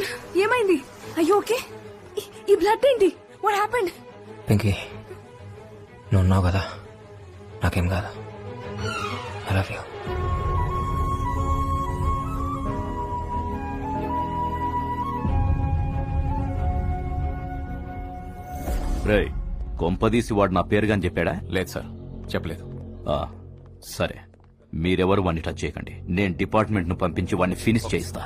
అరుణ్ ఏమైంది? అయ్యో ఓకే. ఈ బ్లడ్ ఏంటి? What happened? పింకీ నువ్వు ఉన్నావు కదా, నాకేం కాదు. I love you. రేయ్, కొంపదీసి వాడు నా పేరుగాని చెప్పాడా? లేదు సార్, చెప్పలేదు. ఆ, సరే, మీరెవరు వాడిని టచ్ చేయకండి. నేను డిపార్ట్మెంట్ ను పంపించి వాడిని ఫినిష్ చేయిస్తా.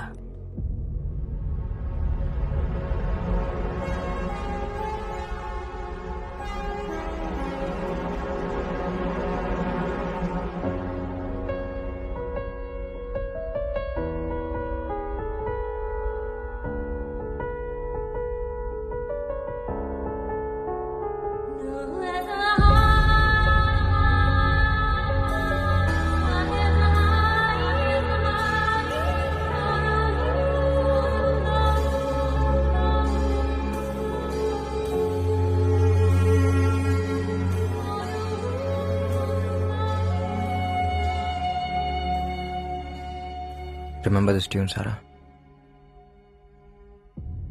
Remember this tune Sara?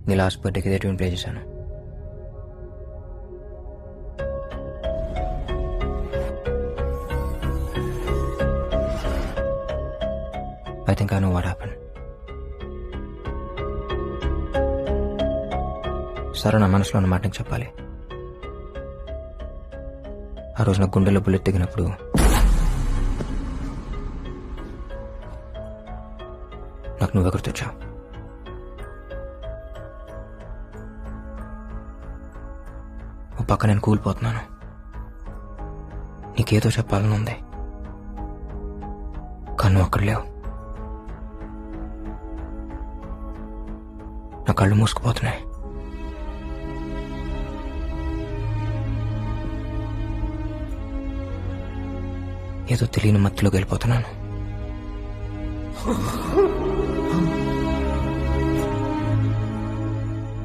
నీ లాస్ట్ బర్త్డేకి ఇదే ట్యూన్ ప్లే చేశాను. I think I know what happen. Sara, నా మనసులో ఉన్న మాట నీకు చెప్పాలి. ఆ రోజు నా గుండెలో బుల్లెట్ దిగినప్పుడు నాకు నువ్వే గుర్తొచ్చావు. ఓ పక్క నేను కూలిపోతున్నాను, నీకేదో చెప్పాలని ఉంది, కానీ నువ్వు అక్కడ లేవు. నా కళ్ళు మూసుకుపోతున్నాయి. ఏదో తెలియని మత్తులోకి వెళ్ళిపోతున్నాను.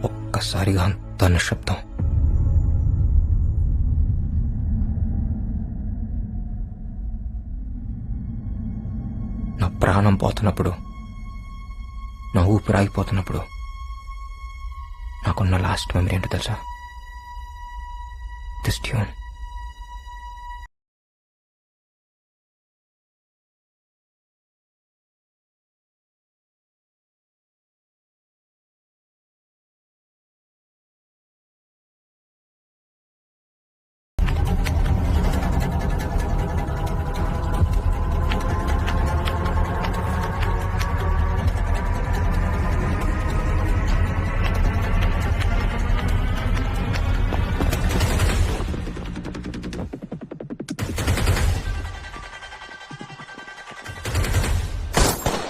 ఒక్కసారిగా అంత నిశ్శబ్దం. నా ప్రాణం పోతున్నప్పుడు, నా ఊపిరి ఆగిపోతున్నప్పుడు నాకున్న లాస్ట్ మెమరీ ఏంటో తెలుసా? This tune.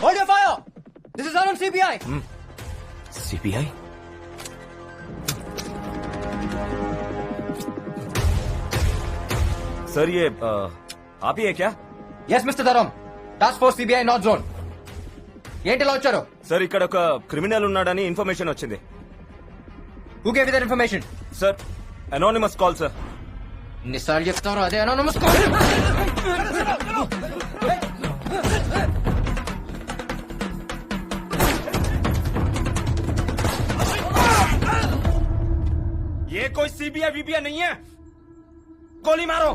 Hold your fire! This is Arun CBI. CBI? Sir ये आप ही है क्या? Yes, Mr. Dharam. Task Force CBI North Zone. ఏంటి ఇలా వచ్చారు? సార్ ఇక్కడ ఒక క్రిమినల్ ఉన్నాడని ఇన్ఫర్మేషన్ వచ్చింది. Who gave you that information? Sir anonymous call sir. ఎన్నిసార్లు చెప్తారో అదే anonymous call. ये कोई सीबीआई वीबीआई नहीं है. गोली मारो.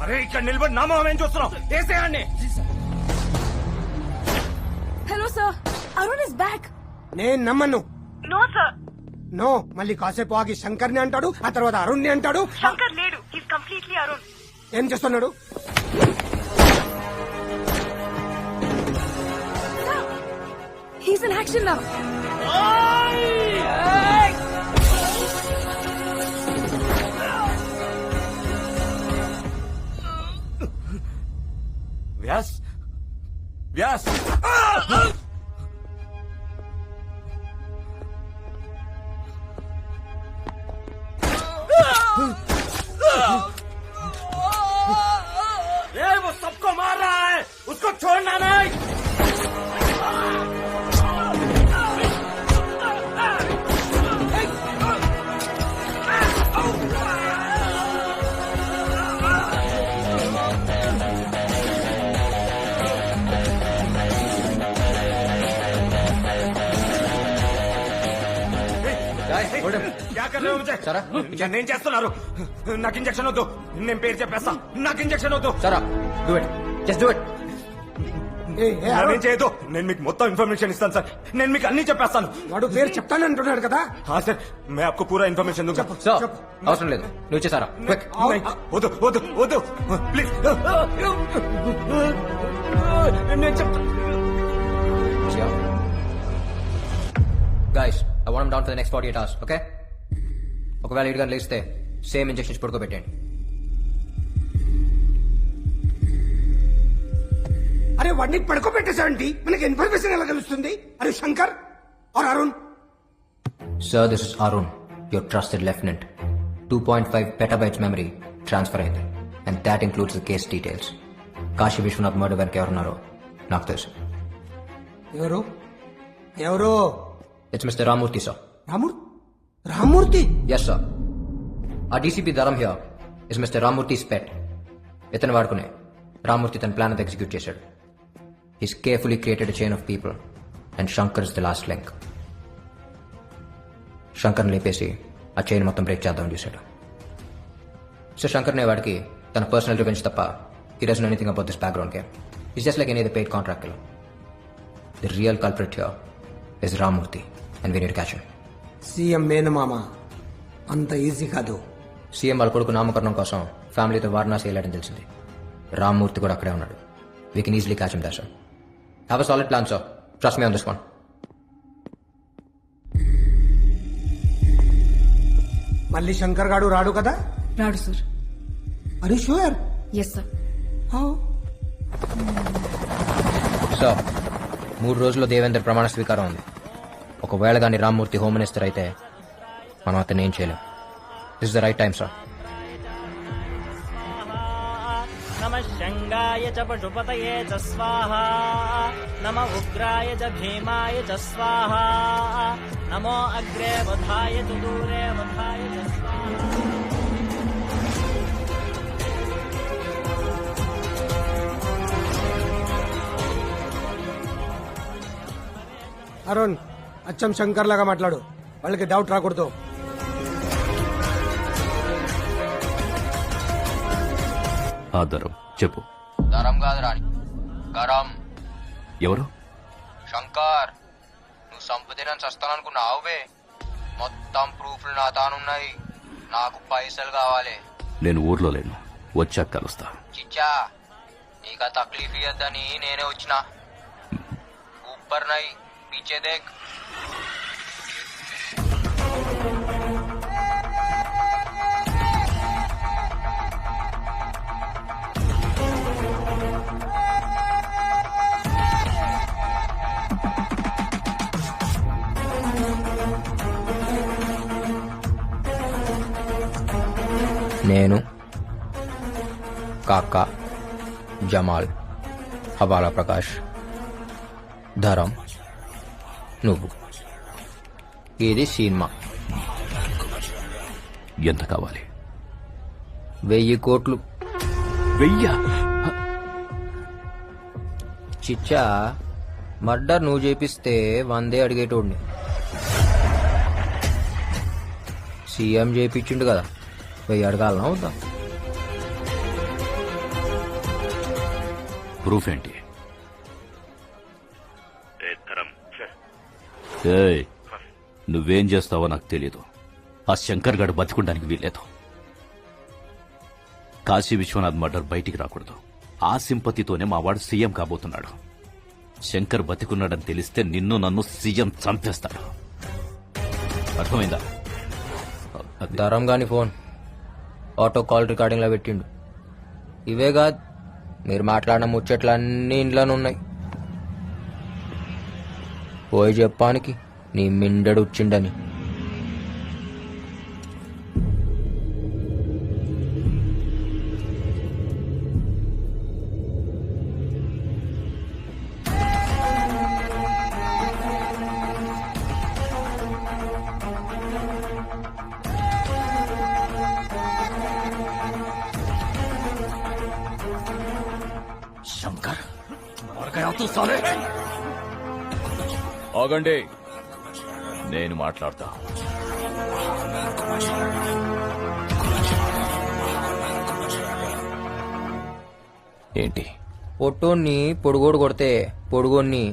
అరే ఇక్కడ నిలబడి నామం ఏం చూస్తున్నావు? వేసేయండి. Hello sir, Arun is back. నేను నమ్మను. No sir. నో, మళ్ళీ కాసేపు ఆగి శంకర్ ని అంటాడు, ఆ తర్వాత అరుణ్ ని అంటాడు. శంకర్ లేడు, హీస్ కంప్లీట్లీ అరుణ్. ఏం చేస్తున్నాడు? He's in action now. Vyas Vyas ये वो सबको मार रहा है, उसको छोड़ना नहीं। क्या कर रहे हो मुझे సరా నేను చేస్తున్నారు నాకు ఇంజక్షన్ వద్దు నేను పేరు చెప్పేస్తా నాకు ఇంజక్షన్ వద్దు సరా do it just do it నేనేం చేయదు నేను మీకు మొత్తం ఇన్ఫర్మేషన్ ఇస్తాను సార్ నేను మీకు అన్ని చెప్పేస్తాను వాడు పేరు చెప్తానంటున్నాడు కదా हाँ सर मैं आपको पूरा इन्फॉर्मेशन दूंगा సో అవసరం లేదు నువ్వు ఇచ్చేసారా క్విక్ नहीं వద్దు వద్దు వద్దు ప్లీజ్ నేను చెప్తా guys I want down for the next 48 hours okay ఒకవేళ ఇటుగా లేస్తే సేమ్ ఇంజెక్షన్స్ పడుకోబెట్టండి. అరే వాడిని పడుకోబెట్టేసాంటి మనకి ఇన్ఫర్మేషన్ ఎలా తెలుస్తుంది? అరే Shankar or Arun? Sir this is Arun your trusted lieutenant. 2.5 petabytes memory transfer అయింది and that includes the case details. Kashi Vishwanath murder వెనక ఎవరున్నారో నాకు తెలుసు. ఎవరు ఎవరు? It's mister Ramamurthy sir. Ramamurthy? Yes sir. ఆ DCP Dharam here is mister Ramamurthy's pet. ఇతను వాడుకునే రామూర్తి తన ప్లాన్ ఎగ్జిక్యూట్ చేశాడు. He's carefully created chain of people and Shankar is the last link. శంకర్ని లేపేసి ఆ చైన్ మొత్తం బ్రేక్ చేద్దామని చూశాడు. సో శంకర్ అనే వాడికి తన పర్సనల్ రివెంజ్ తప్ప he doesn't know anything about this background game. Is just like any other paid contract killer. The real culprit here is Ramurthy and we need to catch him. CM మేనమామ అంత easy కాదు. CM వాళ్ళ కొడుకు నామకరణం కోసం ఫ్యామిలీతో వారణాసి వెళ్ళాడని తెలిసింది. రామ్మూర్తి కూడా అక్కడే ఉన్నాడు. We can easily catch him there sir. Have a solid plan sir. Trust me on this one. మళ్ళీ శంకర్ గాడు రాడు కదా? రాడు సార్. అరే షూర్? Yes sir. సార్ 3 రోజుల్లో దేవేందర్ ప్రమాణ స్వీకారం ఉంది. ఒకవేళ కానీ రామ్మూర్తి హోమ్ మినిస్టర్ అయితే మనం అతన్ని ఏం చేయలేం. This the right time sir. नमः शङ्गाय च पशुपतये च स्वाहा नमः उग्राय च भीमाय च स्वाहा नमो अग्रे वधाय च दूरे वधाय च स्वाहा. అరుణ్ అచ్చం శంకర్ లాగా మాట్లాడు, వాళ్ళకి డౌట్ రాకూడదు. ఆధారం చెప్పు. దరం కాదు రాణి, గరం. ఎవరు? శంకర్, నువ్వు సంపదే నన్ను చస్తాననుకున్నావువే. మొత్తం ప్రూఫ్లు నా తానున్నాయి. నాకు పైసలు కావాలి. నేను ఊర్లో లేను, వచ్చాక కలుస్తా. చిచ్చా, నీకు తక్లీఫ్ ఇయ్యద్దని నేనే వచ్చిన. ఊపర్ నై పీచే దేక్. నేను, కాకా, జమాల్, హవాలా ప్రకాష్, ధరం, నువ్వు. ఇది సినిమా. ఎంత కావాలి? 1000 కోట్లు. 1000? చిచ్చా, మర్డర్ నువ్వు చేపిస్తే 100 అడిగేటోడిని. సీఎం చేపించిండు కదా, 1000 అడగాలనా అవుతా? ప్రూఫ్ ఏంటి? ఏయ్, నువ్వేం చేస్తావో నాకు తెలియదు. ఆ శంకర్ గడు బతికుండానికి వీల్లేదు. కాశీ విశ్వనాథ్ మర్డర్ బయటికి రాకూడదు. ఆ సింపతితోనే మా వాడు సీఎం కాబోతున్నాడు. శంకర్ బతికున్నాడని తెలిస్తే నిన్ను నన్ను సీఎం చంపేస్తాడు. అర్థమైందా? ధరం గాని ఫోన్ ఆటో కాల్ రికార్డింగ్ లో పెట్టిండు. ఇవే కాదు, మీరు మాట్లాడిన ముచ్చట్లు అన్నీ ఇంట్లోనే ఉన్నాయి. పోయి చెప్పానికి నీ మిండడు వచ్చిండని. శంకర్ మర్ గయా తూ సాలే. ఆగండి, నేను మాట్లాడతా. ఏంటి? పొట్టోన్ని పొడుగోడు కొడితే పొడుగోన్ని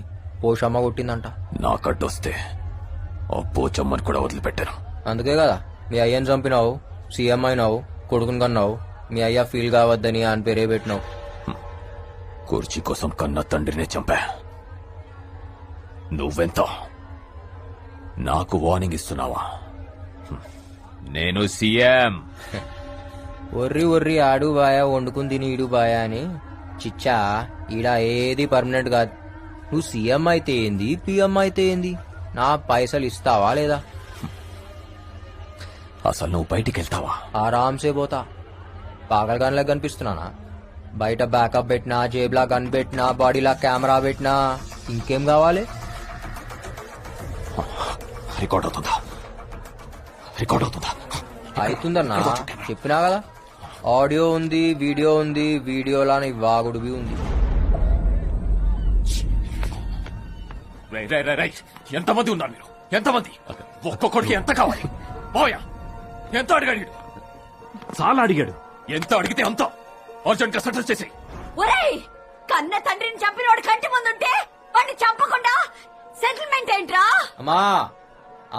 పోషమ్మ కొట్టిందంట. నాకడ్డొస్తే ఆ పోచమ్మని కూడా వదిలిపెట్టాను. అందుకే కదా మీ అయ్యని చంపినావు, సీఎం అయినావు, కొడుకుని కన్నావు, మీ అయ్య ఫీల్ కావద్దని అని పేరే పెట్టినావు. కుర్చీ కోసం కన్న తండ్రినే చంపా. నువ్వెంత నాకు వార్నింగ్ ఇస్తున్నావా? నేను సీఎం. ఒర్రి ఒర్రి ఆడు బాయా, వండుకుని తిని ఈడు బాయా అని. చిచ్చా, ఈడ ఏది పర్మనెంట్ కాదు. నువ్వు సీఎం అయితే ఏంది, పిఎం అయితే ఏంది, నా పైసలు ఇస్తావా లేదా? అసలు నువ్వు బయటికి వెళ్తావా? ఆరాంసే పోతా. పాగలగానిలా కనిపిస్తున్నానా? బయట బ్యాకప్ పెట్టినా, జేబులా గన్ పెట్టినా, బాడీలా కెమెరా పెట్టినా, ఇంకేం కావాలి? రికార్డ్ అవుతుందా? రికార్డ్ అవుతుందా? అవుతుందన్నా, చెప్పినా కదా. ఆడియో ఉంది, వీడియో ఉంది, వీడియోలా నీ వాగుడువి ఉంది. ఎంతమంది ఉన్నారు మీరు? ఎంతమంది? ఒక్కొక్కడికి ఎంత కావాలి? పోయా, ఎంత అడిగాడు? చాలా అడిగాడు. ఎంత అడిగితే అంత అర్జెంట్ గా సెటిల్ చేసి. ఒరేయ్, కన్న తండ్రిని చంపినోడు కంటి ముందుంటే వాడిని చంపకుండా సెటిల్మెంట్ ఏంట్రా? అమ్మా,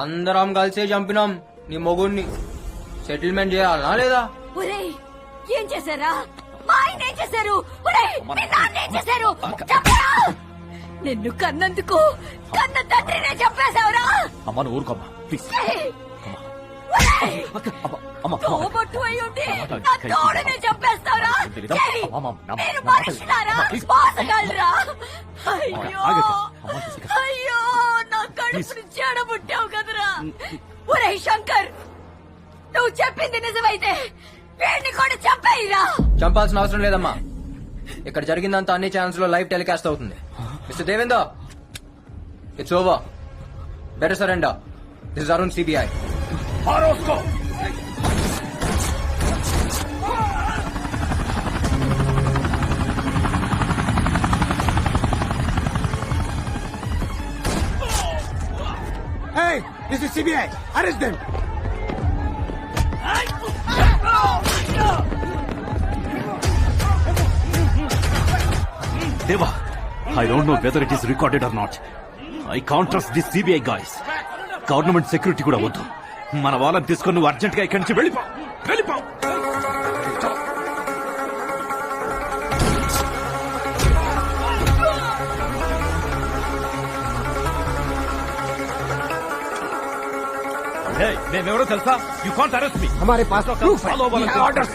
అందరం కలిసే చంపినాం నీ మొగుడిని. సెటిల్మెంట్ చేయాలనా లేదా? ఒరేయ్, ఏం చేశారా? మా ఆయన ఏం చేశారు? ఒరేయ్, మీ నాన్న ఏం చేశారు? చెప్పరా? నిన్ను కన్నందుకు కన్న తండ్రినే చంపేశావురా? అమ్మ నువ్వు ఊరుకోమ్మా ప్లీజ్. ఒరేయ్, అమ్మ తోబొట్టు అయి ఉండి నా తోడునే చంపేస్తావురా? చెయ్, మీరు మనుషులారా? మోసగాళ్ళరా? అయ్యో అయ్యో, నా కడుపుని చెడబుట్టావు కదరా. ఒరేయ్ శంకర్, నువ్వు చెప్పింది నిజమైతే వీడిని కూడా చంపేయిరా. చంపాల్సిన అవసరం లేదమ్మా. ఇక్కడ జరిగిందంతా అన్ని ఛానల్స్ లో లైవ్ టెలికాస్ట్ అవుతుంది. Mister Devender, it's over. Better surrender. This is Arun, CBI. Hey, this is CBI. Arrest them. Deva, I don't know whether it is recorded or not. I can't trust these CBI guys. Government security కూడా వద్దు. మన వాళ్ళని తీసుకొని నువ్వు urgent గా ఇక్కడి నుంచి వెళ్ళిపో. నేనెవరో తెలుసా? యూ కాంట్ అరెస్ట్ మీ. हमारे पास proof है. Follow We have orders.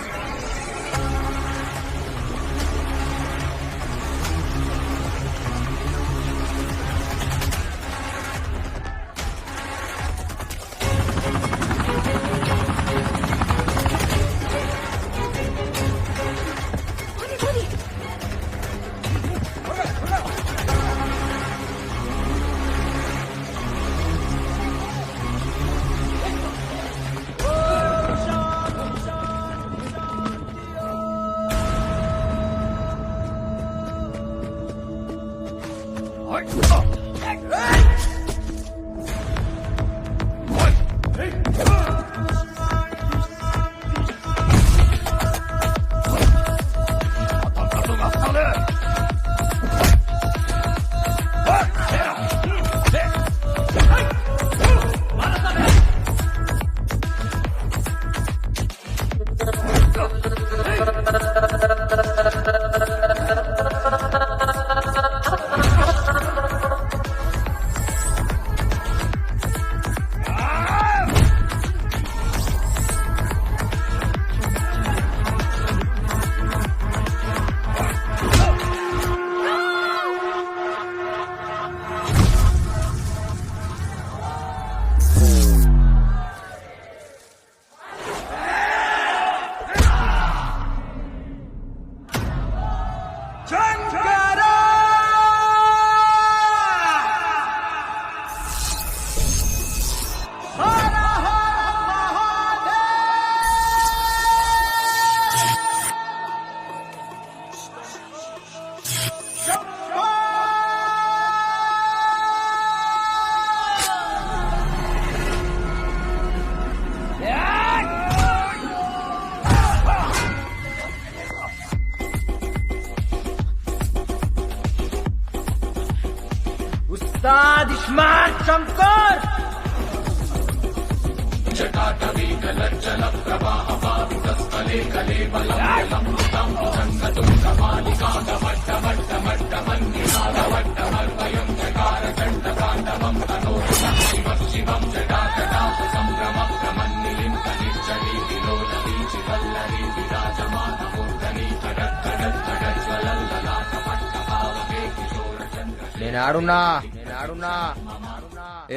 నేను ఆడున్నా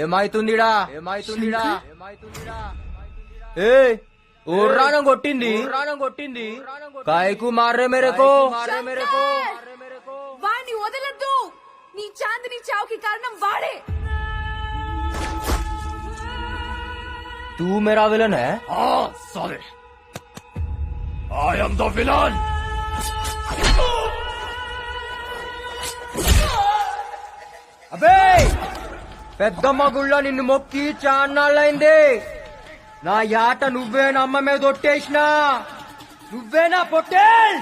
ఏమైతుందిడా ఏ ఊర్రానం కొట్టింది కాయకు మారే మేరకు వాణ్ణి వదలద్దు. నీ చాందిని చావుకి కారణం వాడే. तू मेरा विलन है? Sorry I am the villain. అబే పెద్దమ్మ గుళ్ళ నిన్ను మొక్కి చాన్నాళ్ళైంది. నా యాట నువ్వే నా అమ్మ మీద ఒట్టేసినా. నువ్వేనా పొట్టేల్?